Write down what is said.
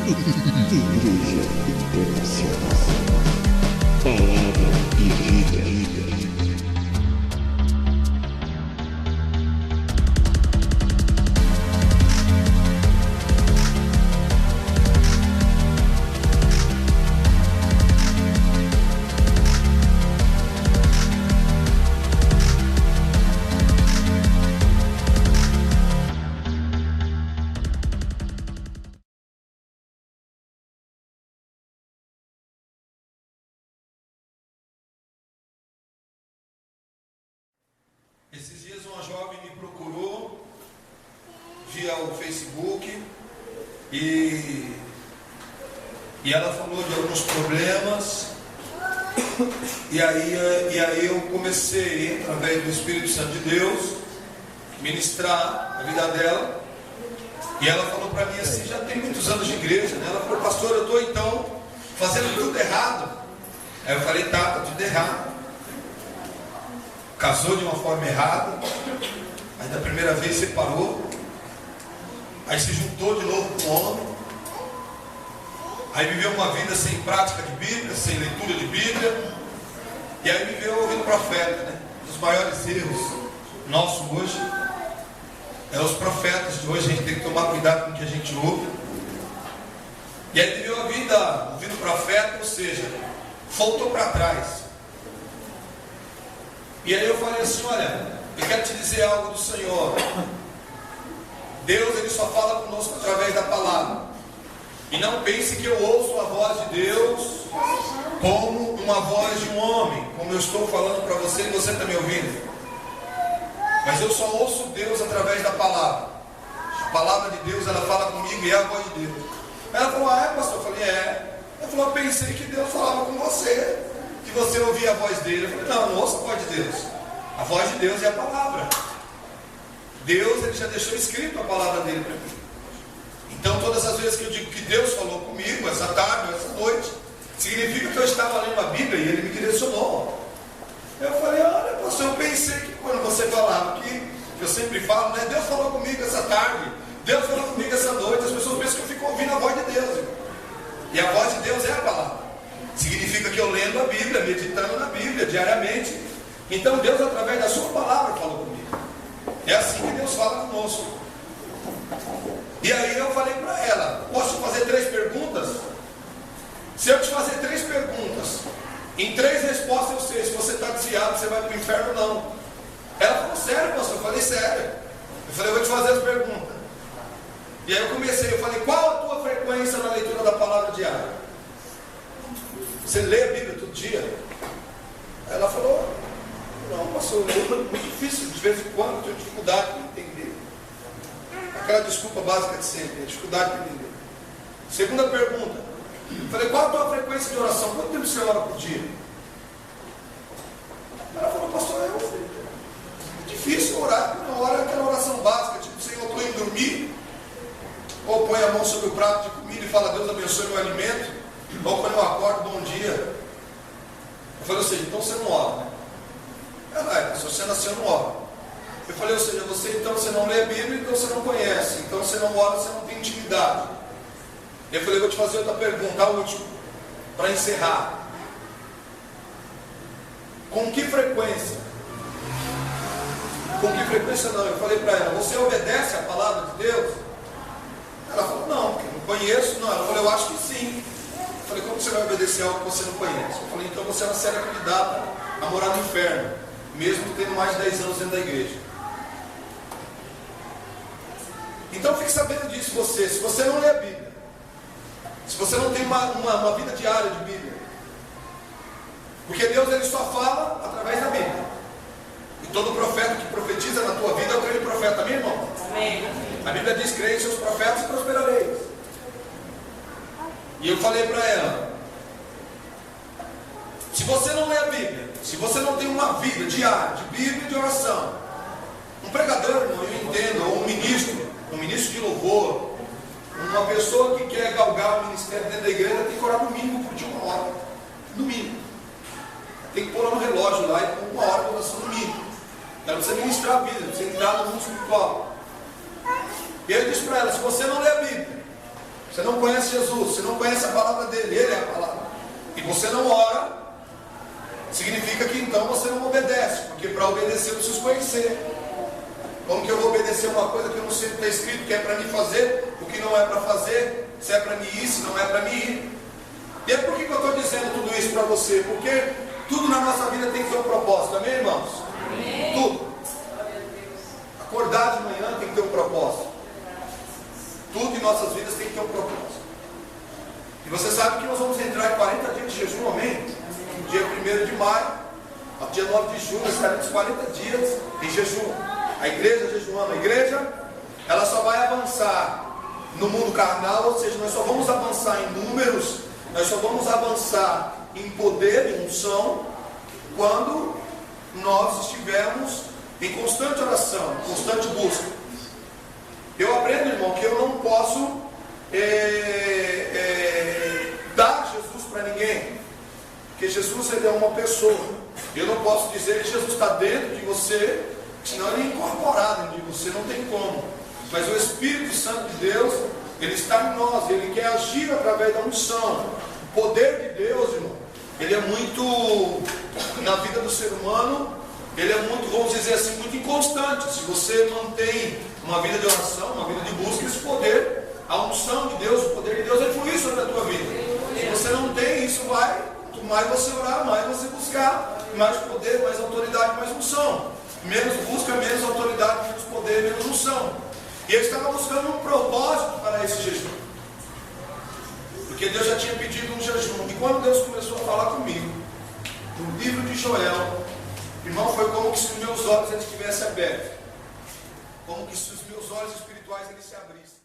Igreja Internacional. Palavra e vida. Esses dias uma jovem me procurou via o Facebook e ela falou de alguns problemas e aí eu comecei, através do Espírito Santo de Deus, ministrar a vida dela. E ela falou para mim assim, já tem muitos anos de igreja, né? Ela falou, pastor, eu estou então fazendo tudo errado. Aí eu falei, tá tudo errado. Casou de uma forma errada, aí da primeira vez separou, aí se juntou de novo com o homem, aí viveu uma vida sem prática de Bíblia, sem leitura de Bíblia, e aí viveu ouvindo profeta, né? Um dos maiores erros nossos hoje é os profetas de hoje. A gente tem que tomar cuidado com o que a gente ouve. E aí viveu a vida ouvindo profeta, ou seja, voltou para trás. E aí eu falei assim, olha, eu quero te dizer algo do Senhor. Deus, Ele só fala conosco através da palavra. E não pense que eu ouço a voz de Deus como uma voz de um homem, como eu estou falando para você e você está me ouvindo. Mas eu só ouço Deus através da palavra. A palavra de Deus, ela fala comigo e é a voz de Deus. Ela falou, ah, é, pastor? Eu falei, é. Ela falou, eu pensei que Deus falava com você, que você ouvia a voz dele. Eu falei, não, não ouço a voz de Deus. A voz de Deus é a palavra. Deus, Ele já deixou escrito a palavra dele para mim. Então todas as vezes que eu digo que Deus falou comigo, essa tarde, essa noite, significa que eu estava lendo a Bíblia e Ele me direcionou. Eu falei, olha, pastor, eu pensei que quando você falava que eu sempre falo, né? Deus falou comigo essa tarde, Deus falou comigo essa noite. As pessoas pensam que eu fico ouvindo a voz de Deus. E a voz de Deus é a palavra. Significa que eu lendo a Bíblia, meditando na Bíblia diariamente. Então Deus, através da sua palavra, falou comigo. É assim que Deus fala conosco. E aí eu falei para ela, posso te fazer 3 perguntas? Se eu te fazer 3 perguntas, em 3 respostas eu sei se você está desviado, você vai para o inferno ou não. Ela falou, sério, pastor? Eu falei, sério. Eu falei, eu vou te fazer as perguntas. E aí eu comecei, eu falei, qual a tua frequência na leitura da palavra diária? Você lê a Bíblia todo dia? Ela falou, não, pastor, é muito difícil, de vez em quando eu tenho dificuldade de entender. Aquela desculpa básica de sempre, a dificuldade de entender. Segunda pergunta, eu falei, qual a tua frequência de oração? Quanto tempo você ora por dia? Ela falou, pastor, é difícil orar, porque uma hora é aquela oração básica, tipo, Senhor, eu estou indo dormir, ou põe a mão sobre o prato de comida e fala, Deus abençoe meu alimento, ou quando eu acordo, bom dia. Eu falei, ou seja, então você não ora, né? Ela, se você nasceu, não ora. Eu falei, ou seja, você não lê a Bíblia, então você não conhece, então você não ora, você não tem intimidade. Eu falei, vou te fazer outra pergunta, a última, para encerrar. Com que frequência? Com que frequência não? Eu falei para ela, você obedece a palavra de Deus? Ela falou, não, porque eu não conheço. Não, ela falou, eu acho que sim. Eu falei, como você vai obedecer algo que você não conhece? Eu falei, então você é uma séria candidata a morar no inferno, mesmo tendo mais de 10 anos dentro da igreja. Então fique sabendo disso, você. Se você não lê a Bíblia, se você não tem uma vida diária de Bíblia, porque Deus, Ele só fala através da Bíblia. E todo profeta que profetiza na tua vida é o grande profeta, amém, irmão? Amém. A Bíblia diz, creia em seus profetas e prosperareis. E eu falei para ela, se você não lê a Bíblia, se você não tem uma vida diária de Bíblia e de oração, um pregador, irmão, eu entendo, ou um ministro de louvor, uma pessoa que quer galgar o ministério dentro da igreja, tem que orar no mínimo por dia 1 hora. No mínimo. Tem que pôr no relógio lá e pôr 1 hora de oração no mínimo. Para você ministrar a vida, para você entrar no mundo espiritual. E eu disse para ela, se você não lê a Bíblia, Você não conhece Jesus, você não conhece a palavra dele, ele é a palavra. E você não ora, significa que então você não obedece, porque para obedecer eu preciso conhecer. Como que eu vou obedecer uma coisa que eu não sei o que está escrito, que é para me fazer, o que não é para fazer, se é para me ir, se não é para me ir. E é por que eu estou dizendo tudo isso para você? Porque tudo na nossa vida tem que ter um propósito, amém, irmãos? Amém. Tudo. Acordar de manhã tem que ter um propósito. Tudo em nossas vidas tem que ter um propósito. E você sabe que nós vamos entrar em 40 dias de jejum, amém? Dia 1º de maio, ao dia 9 de junho, estaremos 40 dias em jejum. A igreja jejuando, a igreja, ela só vai avançar no mundo carnal, ou seja, nós só vamos avançar em números, nós só vamos avançar em poder, em unção, quando nós estivermos em constante oração, constante busca. Eu aprendo, irmão, que eu não posso dar Jesus para ninguém, porque Jesus ele é uma pessoa. Eu não posso dizer que Jesus está dentro de você, senão ele é incorporado em você, não tem como. Mas o Espírito Santo de Deus, ele está em nós, ele quer agir através da unção. O poder de Deus, irmão, ele é muito, na vida do ser humano, ele é muito, vamos dizer assim, muito inconstante. Se você mantém uma vida de oração, uma vida de busca, esse poder, a unção de Deus, o poder de Deus vai fluir sobre a tua vida. Se você não tem, isso vai, quanto mais você orar, mais você buscar, mais poder, mais autoridade, mais unção. Menos busca, menos autoridade, menos poder, menos unção. E ele estava buscando um propósito para esse jejum, porque Deus já tinha pedido um jejum. E quando Deus começou a falar comigo no livro de Joel, irmão, foi como se os meus olhos eles estivessem abertos, como que se os meus olhos espirituais eles se abrissem.